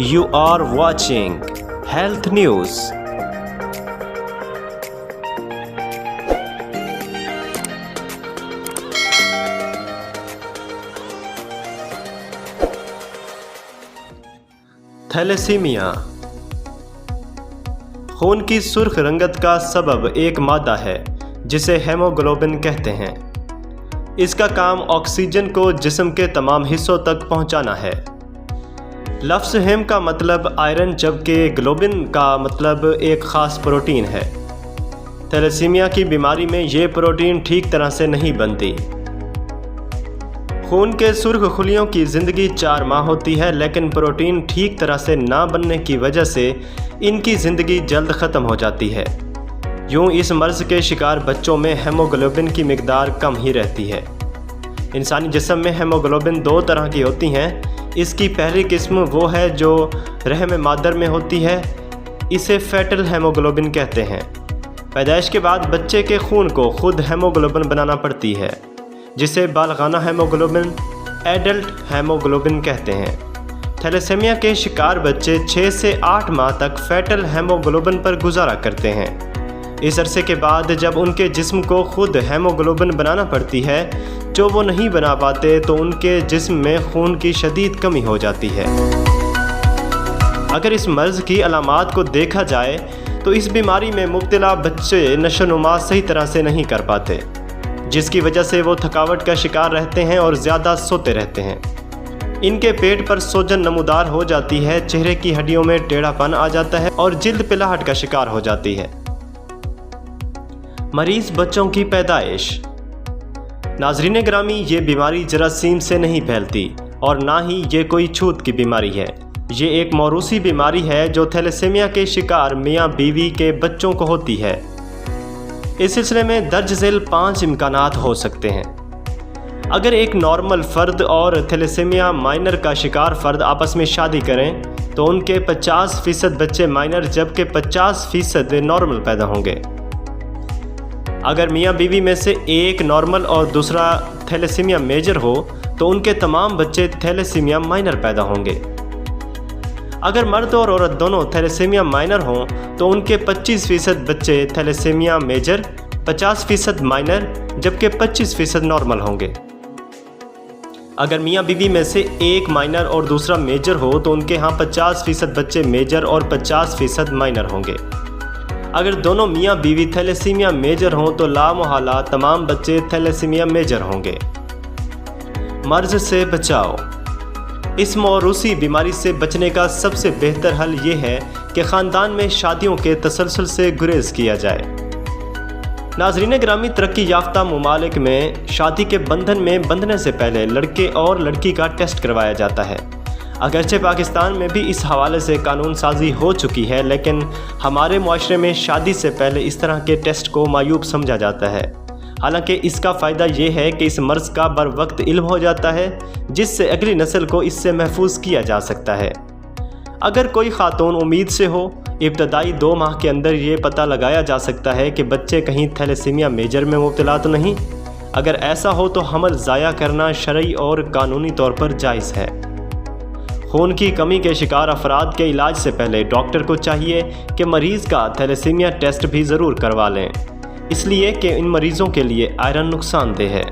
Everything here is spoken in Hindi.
You are watching Health News. Thalassaemia खून की सुर्ख रंगत का सबब एक मादा है जिसे हेमोग्लोबिन कहते हैं। इसका काम ऑक्सीजन को जिस्म के तमाम हिस्सों तक पहुंचाना है। लफ्ज़ हेम का मतलब आयरन जबकि ग्लोबिन का मतलब एक ख़ास प्रोटीन है। थैलेसीमिया की बीमारी में ये प्रोटीन ठीक तरह से नहीं बनती। खून के सुर्ख खुलियों की ज़िंदगी 4 माह होती है, लेकिन प्रोटीन ठीक तरह से ना बनने की वजह से इनकी ज़िंदगी जल्द ख़त्म हो जाती है। यूँ इस मर्ज़ के शिकार बच्चों में हेमोग्लोबिन की मिकदार कम ही रहती है। इंसानी जिस्म में हेमोग्लोबिन 2 तरह की होती हैं। इसकी पहली किस्म वो है जो रहम मादर में होती है। इसे फैटल हेमोग्लोबिन कहते हैं। पैदाइश के बाद बच्चे के खून को खुद हेमोग्लोबिन बनाना पड़ती है, जिसे बालगाना हेमोग्लोबिन, एडल्ट हेमोग्लोबिन कहते हैं। थैलेसीमिया के शिकार बच्चे 6 से 8 माह तक फैटल हेमोग्लोबिन पर गुजारा करते हैं। इस अरसे के बाद जब उनके जिस्म को खुद हेमोग्लोबिन बनाना पड़ती है, जो वो नहीं बना पाते, तो उनके जिस्म में खून की शदीद कमी हो जाती है। अगर इस मर्ज़ की अलामात को देखा जाए तो इस बीमारी में मुब्तला बच्चे नशोनुमा सही तरह से नहीं कर पाते, जिसकी वजह से वो थकावट का शिकार रहते हैं और ज़्यादा सोते रहते हैं। इनके पेट पर सोजन नमूदार हो जाती है, चेहरे की हड्डियों में टेढ़ापन आ जाता है और जिल्द पिलाहट का शिकार हो जाती है। मरीज़ बच्चों की पैदाइश। नाज़रीन ग्रामी, ये बीमारी जरासीम से नहीं फैलती और ना ही ये कोई छूत की बीमारी है। ये एक मौरूसी बीमारी है जो थैलेसीमिया के शिकार मियाँ बीवी के बच्चों को होती है। इस सिलसिले में दर्ज झेल 5 इम्कानात हो सकते हैं। अगर एक नॉर्मल फ़र्द और थैलेसीमिया माइनर का शिकार फ़र्द आपस में शादी करें तो उनके 50% बच्चे माइनर जबकि 50% नॉर्मल पैदा होंगे। अगर मियाँ बीवी में से एक नॉर्मल और दूसरा थैलेसीमिया मेजर हो तो उनके तमाम बच्चे थैलेसीमिया माइनर पैदा होंगे। अगर मर्द और औरत दोनों थैलेसीमिया माइनर हों तो उनके 25% बच्चे थैलेसीमिया मेजर, 50% माइनर जबकि 25% नॉर्मल होंगे। अगर मियाँ बीवी में से एक माइनर और दूसरा मेजर हो तो उनके यहाँ 50% बच्चे मेजर और 50% माइनर होंगे। अगर दोनों मियाँ बीवी थैलेसीमिया मेजर हों तो लामोहला तमाम बच्चे थैलेसीमिया मेजर होंगे। मर्ज़ से बचाव। इस मौरूसी बीमारी से बचने का सबसे बेहतर हल ये है कि ख़ानदान में शादियों के तसलसल से गुरेज किया जाए। नाज़रीन ग्रामी, तरक्की याफ्ता ममालिक में शादी के बंधन में बंधने से पहले लड़के और लड़की का टेस्ट करवाया जाता है। अगरचे पाकिस्तान में भी इस हवाले से कानून साजी हो चुकी है, लेकिन हमारे मुआशरे में शादी से पहले इस तरह के टेस्ट को मायूब समझा जाता है। हालांकि इसका फ़ायदा ये है कि इस मर्ज़ का बर वक्त इल्म हो जाता है, जिससे अगली नस्ल को इससे महफूज किया जा सकता है। अगर कोई ख़ातून उम्मीद से हो, इब्तदाई 2 माह के अंदर ये पता लगाया जा सकता है कि बच्चे कहीं थैलेसीमिया मेजर में मुब्तला तो नहीं। अगर ऐसा हो तो हमल ज़ाया करना शरई और कानूनी तौर पर जायज़ है। खून की कमी के शिकार अफराद के इलाज से पहले डॉक्टर को चाहिए कि मरीज़ का थैलेसीमिया टेस्ट भी ज़रूर करवा लें, इसलिए कि इन मरीज़ों के लिए आयरन नुकसानदेह है।